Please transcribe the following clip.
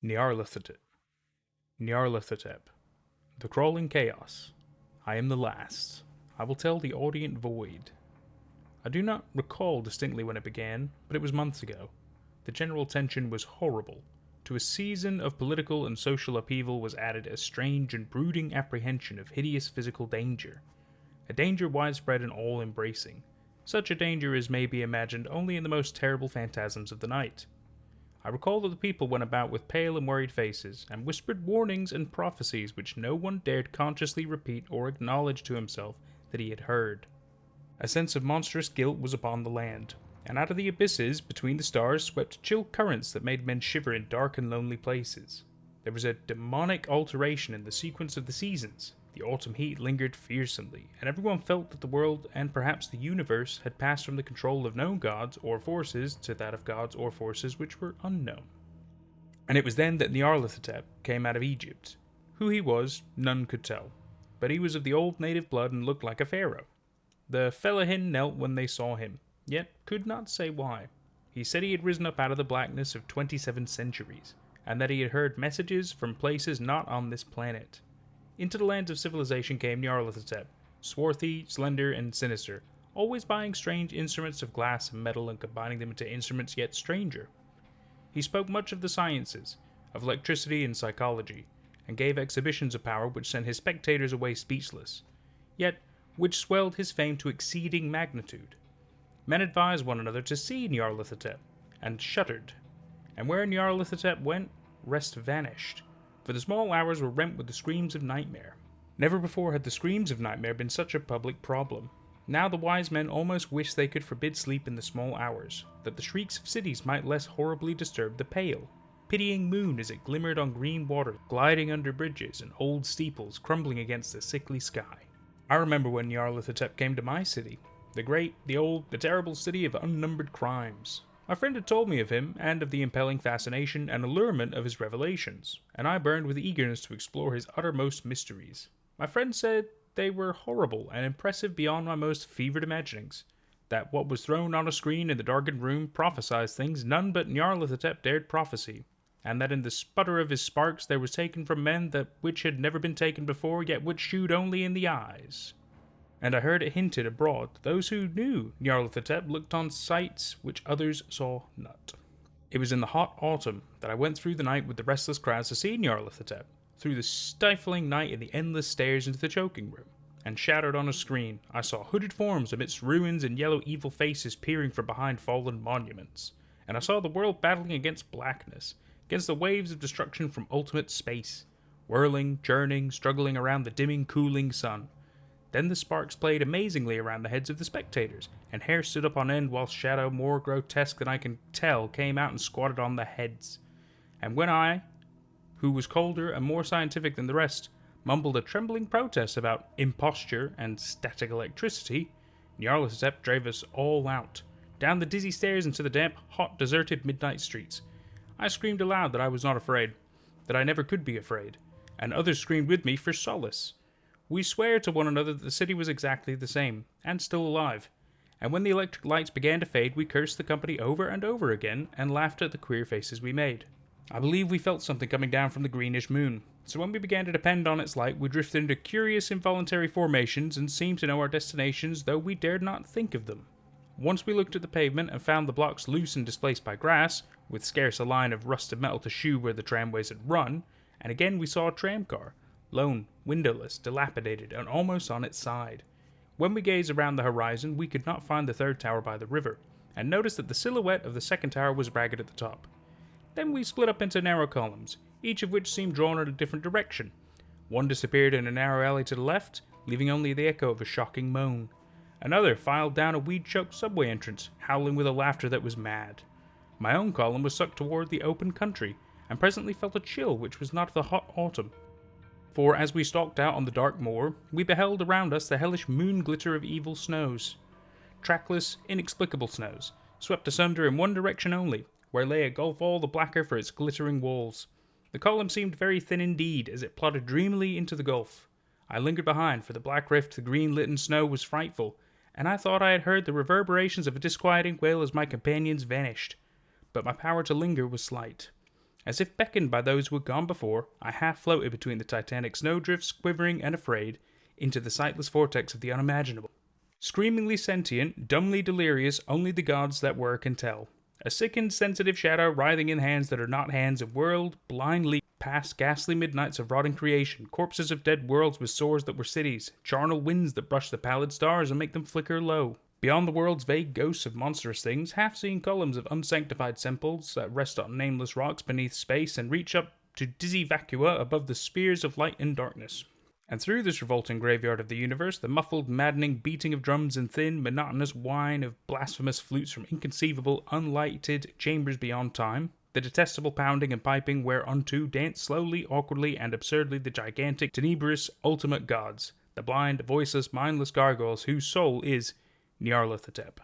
Nyarlathotep. Nyarlathotep. The crawling chaos. I am the last. I will tell the audient void. I do not recall distinctly when it began, but it was months ago. The general tension was horrible. To a season of political and social upheaval was added a strange and brooding apprehension of hideous physical danger. A danger widespread and all-embracing. Such a danger as may be imagined only in the most terrible phantasms of the night. I recall that the people went about with pale and worried faces, and whispered warnings and prophecies which no one dared consciously repeat or acknowledge to himself that he had heard. A sense of monstrous guilt was upon the land, and out of the abysses between the stars swept chill currents that made men shiver in dark and lonely places. There was a demonic alteration in the sequence of the seasons. The autumn heat lingered fearsomely, and everyone felt that the world, and perhaps the universe, had passed from the control of known gods or forces to that of gods or forces which were unknown. And it was then that Nyarlathotep came out of Egypt. Who he was, none could tell, but he was of the old native blood and looked like a pharaoh. The fellahin knelt when they saw him, yet could not say why. He said he had risen up out of the blackness of 27 centuries, and that he had heard messages from places not on this planet. Into the lands of civilization came Nyarlathotep, swarthy, slender, and sinister, always buying strange instruments of glass and metal and combining them into instruments yet stranger. He spoke much of the sciences, of electricity and psychology, and gave exhibitions of power which sent his spectators away speechless, yet which swelled his fame to exceeding magnitude. Men advised one another to see Nyarlathotep, and shuddered, and where Nyarlathotep went, rest vanished, for the small hours were rent with the screams of nightmare. Never before had the screams of nightmare been such a public problem. Now the wise men almost wished they could forbid sleep in the small hours, that the shrieks of cities might less horribly disturb the pale, pitying moon as it glimmered on green water, gliding under bridges and old steeples crumbling against the sickly sky. I remember when Nyarlathotep came to my city, the great, the old, the terrible city of unnumbered crimes. My friend had told me of him, and of the impelling fascination and allurement of his revelations, and I burned with eagerness to explore his uttermost mysteries. My friend said they were horrible and impressive beyond my most fevered imaginings, that what was thrown on a screen in the darkened room prophesied things none but Nyarlathotep dared prophesy, and that in the sputter of his sparks there was taken from men that which had never been taken before, yet which shewed only in the eyes. And I heard it hinted abroad that those who knew Nyarlathotep looked on sights which others saw not. It was in the hot autumn that I went through the night with the restless crowds to see Nyarlathotep, through the stifling night and the endless stairs into the choking room, and shattered on a screen I saw hooded forms amidst ruins and yellow evil faces peering from behind fallen monuments, and I saw the world battling against blackness, against the waves of destruction from ultimate space, whirling, churning, struggling around the dimming, cooling sun. Then the sparks played amazingly around the heads of the spectators, and hair stood up on end whilst shadow more grotesque than I can tell came out and squatted on the heads. And when I, who was colder and more scientific than the rest, mumbled a trembling protest about imposture and static electricity, Nyarlathotep drove us all out, down the dizzy stairs into the damp, hot, deserted midnight streets. I screamed aloud that I was not afraid, that I never could be afraid, and others screamed with me for solace. We swore to one another that the city was exactly the same, and still alive, and when the electric lights began to fade we cursed the company over and over again, and laughed at the queer faces we made. I believe we felt something coming down from the greenish moon, so when we began to depend on its light we drifted into curious involuntary formations and seemed to know our destinations though we dared not think of them. Once we looked at the pavement and found the blocks loose and displaced by grass, with scarce a line of rusted metal to shew where the tramways had run, and again we saw a tramcar, lone, windowless, dilapidated, and almost on its side. When we gazed around the horizon, we could not find the third tower by the river, and noticed that the silhouette of the second tower was ragged at the top. Then we split up into narrow columns, each of which seemed drawn in a different direction. One disappeared in a narrow alley to the left, leaving only the echo of a shocking moan. Another filed down a weed-choked subway entrance, howling with a laughter that was mad. My own column was sucked toward the open country, and presently felt a chill which was not of the hot autumn. For as we stalked out on the dark moor, we beheld around us the hellish moon-glitter of evil snows. Trackless, inexplicable snows, swept asunder in one direction only, where lay a gulf all the blacker for its glittering walls. The column seemed very thin indeed, as it plodded dreamily into the gulf. I lingered behind, for the black rift the green-litten snow was frightful, and I thought I had heard the reverberations of a disquieting wail as my companions vanished. But my power to linger was slight. As if beckoned by those who had gone before, I half floated between the titanic snowdrifts, quivering and afraid, into the sightless vortex of the unimaginable. Screamingly sentient, dumbly delirious, only the gods that were can tell. A sickened, sensitive shadow writhing in hands that are not hands, and whirled blindly past ghastly midnights of rotting creation, corpses of dead worlds with sores that were cities, charnel winds that brush the pallid stars and make them flicker low. Beyond the world's vague ghosts of monstrous things, half-seen columns of unsanctified simples that rest on nameless rocks beneath space and reach up to dizzy vacua above the spheres of light and darkness. And through this revolting graveyard of the universe, the muffled, maddening beating of drums and thin, monotonous whine of blasphemous flutes from inconceivable, unlighted chambers beyond time, the detestable pounding and piping whereunto dance slowly, awkwardly, and absurdly the gigantic, tenebrous, ultimate gods, the blind, voiceless, mindless gargoyles whose soul is Nyarlathotep.